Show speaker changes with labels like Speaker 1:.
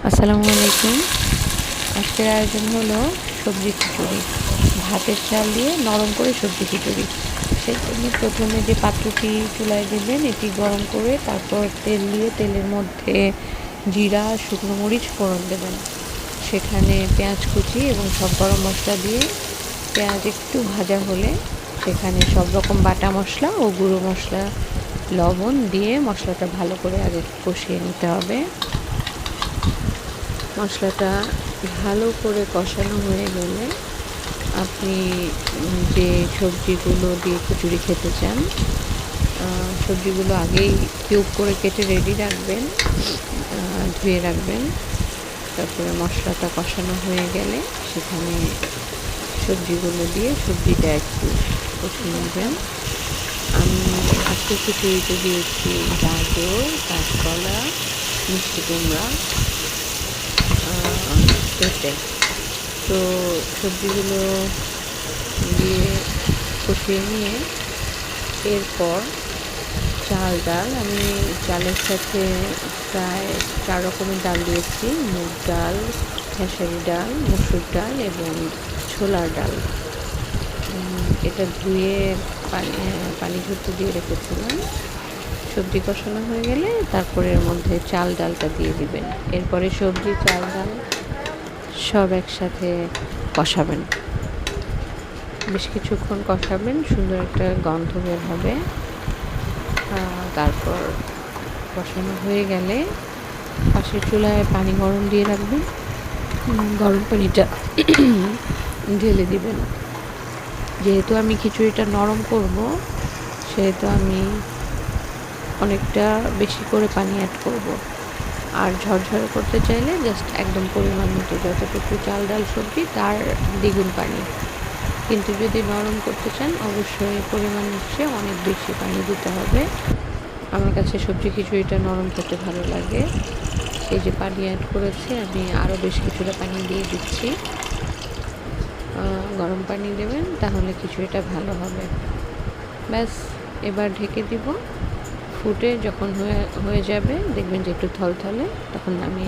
Speaker 1: আসসালামু আলাইকুম। আজকের আয়োজন হলো সবজি খিচুড়ি। ভাতের চাল দিয়ে নরম করে সবজি খিচুড়ি। সেজন্য প্রথমে যে পাত্রটি চুলায় দিবেন এটি গরম করে তারপর তেল দিয়ে তেলের মধ্যে জিরা, শুকনো মরিচ ফোড়ন দেবেন। সেখানে পেঁয়াজ কুচি এবং সব গরম মশলা দিয়ে পেঁয়াজ একটু ভাজা হলে সেখানে সব রকম বাটা মশলা ও গুঁড়ো মশলা, লবণ দিয়ে মশলাটা ভালো করে আগে কষিয়ে নিতে হবে। মশলাটা ভালো করে কষানো হয়ে গেলে আপনি যে সবজিগুলো দিয়ে খিচুড়ি খেতে চান সবজিগুলো আগেই কিউব করে কেটে রেডি রাখবেন, ধুয়ে রাখবেন। তারপরে মশলাটা কষানো হয়ে গেলে সেখানে সবজিগুলো দিয়ে সবজিটা একটু কষিয়ে নেবেন। আমি আজকে খিচুড়িতে দিয়েছি গাজর, কাঁচকলা, মিষ্টি কুমড়া কেটে। তো সবজিগুলো দিয়ে কষিয়ে নিয়ে এরপর ডাল, আমি চালের সাথে প্রায় 4 রকমের ডাল দিয়েছি: মুগ ডাল, খেসারি ডাল, মসুর ডাল এবং ছোলার ডাল। এটা ধুয়ে পানি ঝরতে দিয়ে রেখেছিলাম। সবজি কষানো হয়ে গেলে তারপরে এর মধ্যে ডালটা দিয়ে দিবেন। এরপরে সবজি, ডাল সব একসাথে কষাবেন। বেশ কিছুক্ষণ কষাবেন, সুন্দর একটা গন্ধ বের হবে। তারপর কষানো হয়ে গেলে পাশের চুলায় পানি গরম দিয়ে রাখবেন। গরম পানিটা ঢেলে দিবেন। যেহেতু আমি খিচুড়িটা নরম করব সেহেতু আমি অনেকটা বেশি করে পানি অ্যাড করব। আর ঝরঝরে করতে চাইলে জাস্ট একদম পরিমাণ মতো, যতটুকু চাল ডাল সবজি তার দ্বিগুণ পানি। কিন্তু যদি নরম করতে চান অবশ্যই পরিমাণের চেয়ে অনেক বেশি পানি দিতে হবে। আমার কাছে সবজি খিচুড়িটা নরম খেতে ভালো লাগে, সেই যে পানি অ্যাড করেছি। আমি আরও বেশ কিছুটা পানি দিয়ে দিচ্ছি। গরম পানি দেবেন, তাহলে খিচুড়িটা ভালো হবে। ব্যাস, এবার ঢেকে দিব। ফুটে যখন হয়ে যাবে দেখবেন যে একটু থলথলে, তখন নামিয়ে